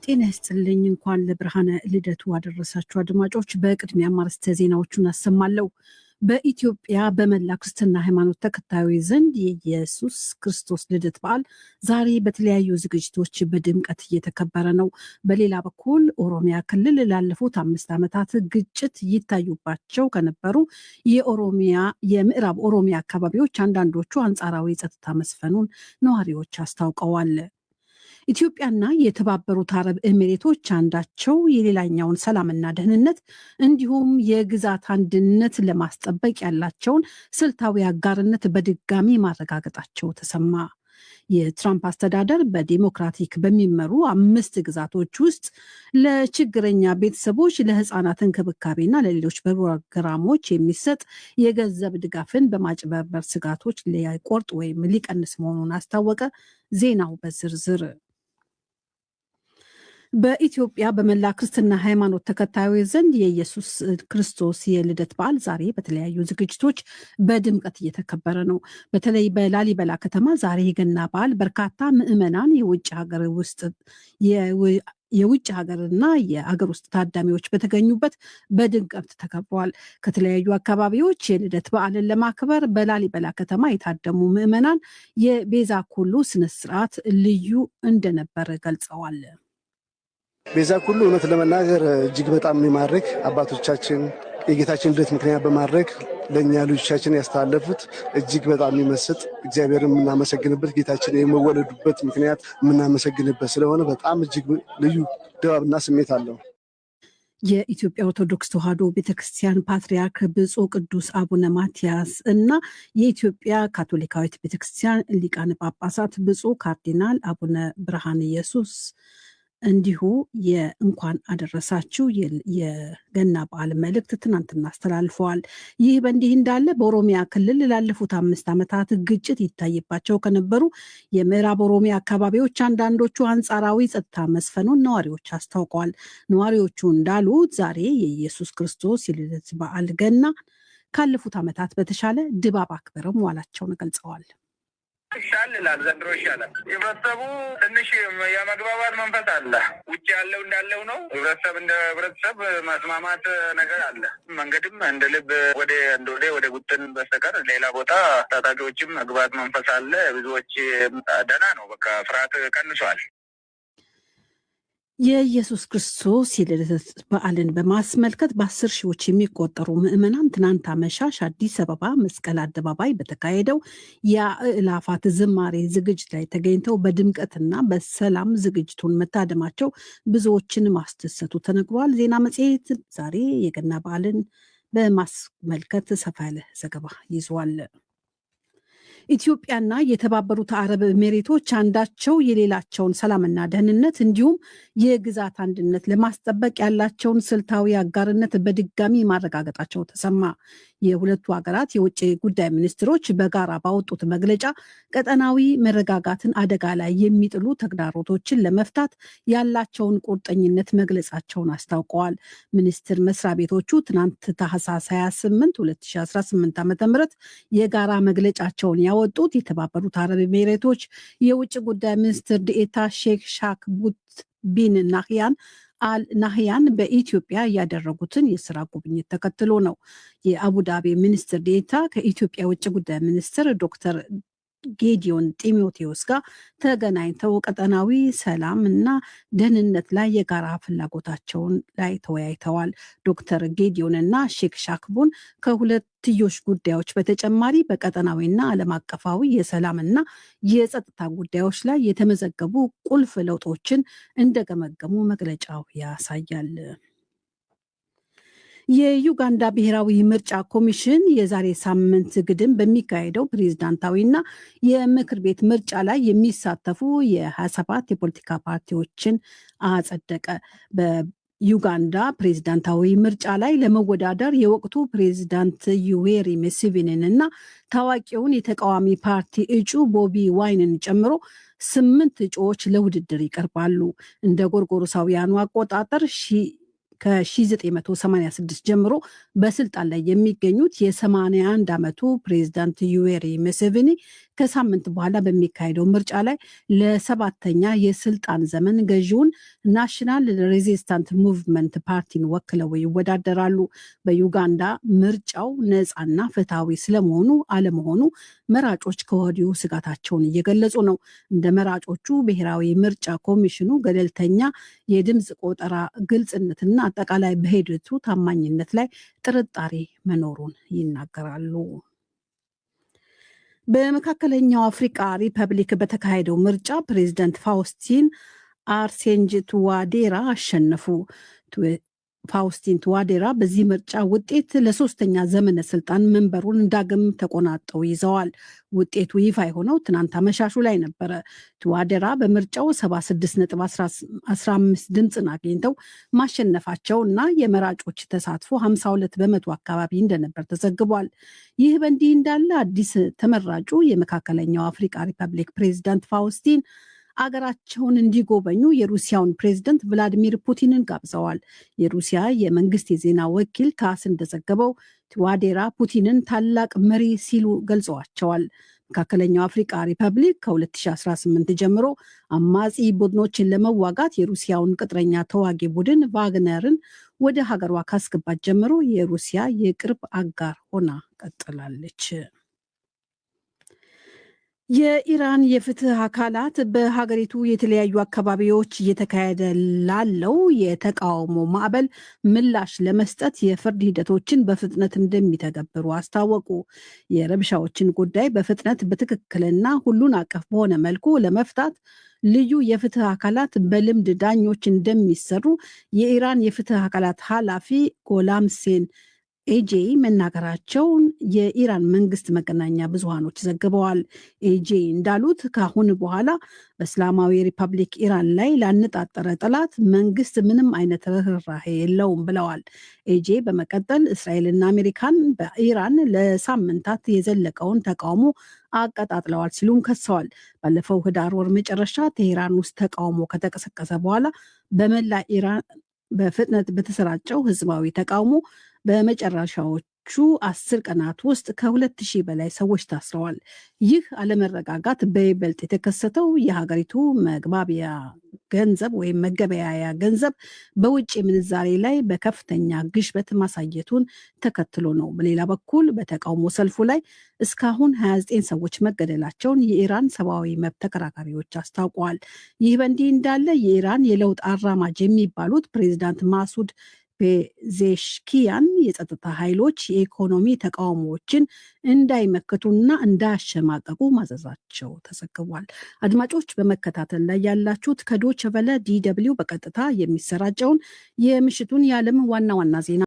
ጤና ይስጥልኝ እንኳን ለብርሃነ ልደቱ አደረሳችሁ አድማጮች። በቅድሚያ ማርስተ ዜናዎቹን አሰማለሁ። በኢትዮጵያ በመላ ክርስትና ሃይማኖት ተከታዮች ዘንድ የኢየሱስ ክርስቶስ ልደት በዓል ዛሬ በተለያዩ ዝግጅቶች በድምቀት እየተከበረ ነው። በሌላ በኩል ኦሮሚያ ክልል ላለፉት 5 ዓመታት ግጭት ይታዩባቸው ከነበሩ የምዕራብ ኦሮሚያ አካባቢዎች አንዳንዶቹ አንጻራዊ ጸጥታ መስፈኑን ነዋሪዎች አስታውቀዋል። ኢትዮጵያና የተባበሩት አረብ ኤሚሬቶች አንዳቸው የሌላኛውን ሰላምና ደህንነት እንዲሁም የግዛት አንድነት ለማስጠበቅ ያላቸውን ስልታዊ አጋርነት በድጋሚ ማረጋገጣቸው ተሰማ። የትራምፕ አስተዳደር በዲሞክራቲክ በሚመሩ 5 ግዛቶች ውስጥ ለችግረኛ ቤተሰቦች ለህፃናት እንክብካቤና ለሌሎች ፕሮግራሞች የሚሰጥ የገንዘብ ድጋፍን በማጭበርበር ስጋቶች ሊቆርጥ ወይም ሊቀንስ መሆኑን አስታወቀ። ዜናው በዝርዝር በኢትዮጵያ በመላ ክርስትና ሃይማኖት ተከታዮች ዘንድ የኢየሱስ ክርስቶስ የልደት በዓል ዛሬ በተለያዩ ዝግጅቶች በድምቀት እየተከበረ ነው። በተለይ በላሊበላ ከተማ ዛሬ የገና በዓል በርካታ ምዕመናን የውጭ ሀገርና የአገር ውስጥ ታዳሚዎች በተገኙበት በድምቀት ተከብሯል። ከተለያዩ አካባቢዎች የልደት በዓልን ለማክበር በላሊበላ ከተማ የታደሙ ምዕመናን የቤዛ ኩሉ ስነስርዓት ልዩ እንደነበረ ገልጸዋል። ቤዛ ኩሉ እውነት ለመናገር እጅግ በጣም የሚማርክ አባቶቻችን የጌታችን ልደት ምክንያት በማድረግ ለእኛ ልጆቻችን ያስተላለፉት እጅግ በጣም የሚመስጥ እግዚአብሔርን የምናመሰግንበት ጌታችን የመወለዱበት ምክንያት የምናመሰግንበት ስለሆነ በጣም እጅግ ልዩ ድባብና ስሜት አለው። የኢትዮጵያ ኦርቶዶክስ ተዋሕዶ ቤተክርስቲያን ፓትርያርክ ብፁዕ ቅዱስ አቡነ ማትያስ እና የኢትዮጵያ ካቶሊካዊት ቤተክርስቲያን ሊቃነ ጳጳሳት ብፁዕ ካርዲናል አቡነ ብርሃነ ኢየሱስ እንዲሁ የእንኳን አደረሳችሁ የገና በዓል መልእክት ትናንትና አስተላልፈዋል። ይህ በእንዲህ እንዳለ በኦሮሚያ ክልል ላለፉት 5 ዓመታት ግጭት ይታይባቸው ከነበሩ የምዕራብ ኦሮሚያ አካባቢዎች አንዳንዶቹ አንጻራዊ ጸጥታ መስፈኑን ነዋሪዎች አስታውቀዋል። ነዋሪዎቹ እንዳሉት ዛሬ የኢየሱስ ክርስቶስ የልደት በዓል ገና ካለፉት ዓመታት በተሻለ ድባብ አክብረው መዋላቸውን ገልጸዋል። ይሻላል፣ ዘንድሮ ይሻላል። ህብረተሰቡ ትንሽ የመግባባት መንፈስ አለ። ውጭ ያለው እንዳለው ነው። ህብረተሰብ እንደ ህብረተሰብ መስማማት ነገር አለ። መንገድም እንደ ልብ ወደ ጉጥን በስተቀር ሌላ ቦታ ታጣቂዎችም መግባት መንፈስ አለ። ብዙዎች ደህና ነው። በቃ ፍርሃት ቀንሷል። የኢየሱስ ክርስቶስ የልደት በዓልን በማስመልከት በ10 ሺዎች የሚቆጠሩ ምዕመናን ትናንት አመሻሽ አዲስ አበባ መስቀል አደባባይ በተካሄደው የአእላፋት ዝማሬ ዝግጅት ላይ ተገኝተው በድምቀትና በሰላም ዝግጅቱን መታደማቸው ብዙዎችን ማስደሰቱ ተነግሯል። ዜና መጽሔት ዛሬ የገና በዓልን በማስመልከት ሰፋ ያለ ዘገባ ይዟል። ኢትዮጵያና የተባበሩት አረብ ኤሚሬቶች አንዳቸው የሌላቸውን ሰላምና ደህንነት እንዲሁም የግዛት አንድነት ለማስጠበቅ ያላቸውን ስልታዊ አጋርነት በድጋሚ ማረጋገጣቸው ተሰማ። የሁለቱ ሀገራት የውጭ ጉዳይ ሚኒስትሮች በጋራ ባወጡት መግለጫ ቀጠናዊ መረጋጋትን አደጋ ላይ የሚጥሉ ተግዳሮቶችን ለመፍታት ያላቸውን ቁርጠኝነት መግለጻቸውን አስታውቀዋል። ሚኒስቴር መስሪያ ቤቶቹ ትናንት ታህሳስ 28 2018 ዓ.ም የጋራ መግለጫቸውን ያወጡት የተባበሩት አረብ ኤሚሬቶች የውጭ ጉዳይ ሚኒስትር ዴኤታ ሼክ ሻክቡት ቢን ናህያን በኢትዮጵያ ያደረጉትን የስራ ጉብኝት ተከትሎ ነው። የአቡዳቢ ሚኒስትር ዴኤታ ከኢትዮጵያ ውጭ ጉዳይ ሚኒስትር ዶክተር ጌዲዮን ጢሞቴዎስ ጋር ተገናኝተው ቀጠናዊ ሰላም እና ደህንነት ላይ የጋራ ፍላጎታቸውን ላይ ተወያይተዋል። ዶክተር ጌዲዮን እና ሼክ ሻክቡን ከሁለትዮሽ ጉዳዮች በተጨማሪ በቀጠናዊና ዓለም አቀፋዊ የሰላምና የጸጥታ ጉዳዮች ላይ የተመዘገቡ ቁልፍ ለውጦችን እንደገመገሙ መግለጫው ያሳያል። የዩጋንዳ ብሔራዊ ምርጫ ኮሚሽን የዛሬ ሳምንት ግድም በሚካሄደው ፕሬዝዳንታዊና የምክር ቤት ምርጫ ላይ የሚሳተፉ የ27 የፖለቲካ ፓርቲዎችን አጸደቀ። በዩጋንዳ ፕሬዝዳንታዊ ምርጫ ላይ ለመወዳደር የወቅቱ ፕሬዝዳንት ዩዌሪ ሙሴቬኒን እና ታዋቂውን የተቃዋሚ ፓርቲ እጩ ቦቢ ዋይንን ጨምሮ 8 እጩዎች ለውድድር ይቀርባሉ። እንደ ጎርጎሮሳውያኑ አቆጣጠር ከ1986 ጀምሮ በስልጣን ላይ የሚገኙት የ81 ዓመቱ ፕሬዝዳንት ዩዌሪ ሙሴቬኒ ከሳምንት በኋላ በሚካሄደው ምርጫ ላይ ለሰባተኛ የስልጣን ዘመን ገዢውን ናሽናል ሬዚስታንት ሙቭመንት ፓርቲን ወክለው ይወዳደራሉ። በዩጋንዳ ምርጫው ነፃና ፍትሐዊ ስለመሆኑ አለመሆኑ መራጮች ከወዲሁ ስጋታቸውን እየገለጹ ነው። እንደ መራጮቹ ብሔራዊ ምርጫ ኮሚሽኑ ገለልተኛ የድምፅ ቆጠራ ግልጽነትና አጠቃላይ በሂደቱ ታማኝነት ላይ ጥርጣሬ መኖሩን ይናገራሉ። በመካከለኛው አፍሪካ ሪፐብሊክ በተካሄደው ምርጫ ፕሬዚደንት ፋውስቲን አርሴንጅ ቱዋዴራ አሸነፉ። ፋውስቲን ቱዋዴራ በዚህ ምርጫ ውጤት ለሶስተኛ ዘመነ ስልጣን መንበሩን ዳግም ተቆናጠው ይዘዋል። ውጤቱ ይፋ የሆነው ትናንት አመሻሹ ላይ ነበረ። ቱዋዴራ በምርጫው 76.15 ድምፅን አግኝተው ማሸነፋቸው እና የመራጮች ተሳትፎ 52 በመቶ አካባቢ እንደነበር ተዘግቧል። ይህ በእንዲህ እንዳለ አዲስ ተመራጩ የመካከለኛው አፍሪካ ሪፐብሊክ ፕሬዚዳንት ፋውስቲን አገራቸውን እንዲጎበኙ የሩሲያውን ፕሬዝደንት ቭላዲሚር ፑቲንን ጋብዘዋል። የሩሲያ የመንግስት የዜና ወኪል ታስ እንደዘገበው ቱዋዴራ ፑቲንን ታላቅ መሪ ሲሉ ገልጸዋቸዋል። መካከለኛው አፍሪካ ሪፐብሊክ ከ2018 ጀምሮ አማጺ ቡድኖችን ለመዋጋት የሩሲያውን ቅጥረኛ ተዋጊ ቡድን ቫግነርን ወደ ሀገሯ ካስገባት ጀምሮ የሩሲያ የቅርብ አጋር ሆና ቀጥላለች። የኢራን የፍትህ አካላት በሀገሪቱ የተለያዩ አካባቢዎች እየተካሄደ ላለው የተቃውሞ ማዕበል ምላሽ ለመስጠት የፍርድ ሂደቶችን በፍጥነት እንደሚተገብሩ አስታወቁ። የረብሻዎችን ጉዳይ በፍጥነት በትክክልና ሁሉን አቀፍ በሆነ መልኩ ለመፍታት ልዩ የፍትህ አካላት በልምድ ዳኞች እንደሚሰሩ የኢራን የፍትህ አካላት ኃላፊ ጎላምሴን ኤጄ መናገራቸውን የኢራን መንግስት መገናኛ ብዙሃኖች ዘግበዋል። ኤጄ እንዳሉት ከአሁን በኋላ በእስላማዊ ሪፐብሊክ ኢራን ላይ ላነጣጠረ ጠላት መንግስት ምንም አይነት ርህራሄ የለውም ብለዋል። ኤጄ በመቀጠል እስራኤልና አሜሪካን በኢራን ለሳምንታት የዘለቀውን ተቃውሞ አቀጣጥለዋል ሲሉም ከሰዋል። ባለፈው ህዳር ወር መጨረሻ ቴሄራን ውስጥ ተቃውሞ ከተቀሰቀሰ በኋላ በመላ ኢራን በፍጥነት በተሰራጨው ህዝባዊ ተቃውሞ በመጨረሻዎቹ 10 ቀናት ውስጥ ከ2000 በላይ ሰዎች ታስረዋል። ይህ አለመረጋጋት በይበልጥ የተከሰተው የሀገሪቱ መግባቢያ ገንዘብ ወይም መገበያያ ገንዘብ በውጭ ምንዛሬ ላይ በከፍተኛ ግሽበት ማሳየቱን ተከትሎ ነው። በሌላ በኩል በተቃውሞ ሰልፉ ላይ እስካሁን 29 ሰዎች መገደላቸውን የኢራን ሰብአዊ መብት ተከራካሪዎች አስታውቀዋል። ይህ በእንዲህ እንዳለ የኢራን የለውጥ አራማጅ የሚባሉት ፕሬዚዳንት ማሱድ ፔዜሽኪያን የጸጥታ ኃይሎች የኢኮኖሚ ተቃውሞዎችን እንዳይመክቱና እንዳያሸማቀቁ ማዘዛቸው ተዘግቧል። አድማጮች በመከታተል ላይ ያላችሁት ከዶይቼ ቬለ DW በቀጥታ የሚሰራጨውን የምሽቱን የዓለም ዋና ዋና ዜና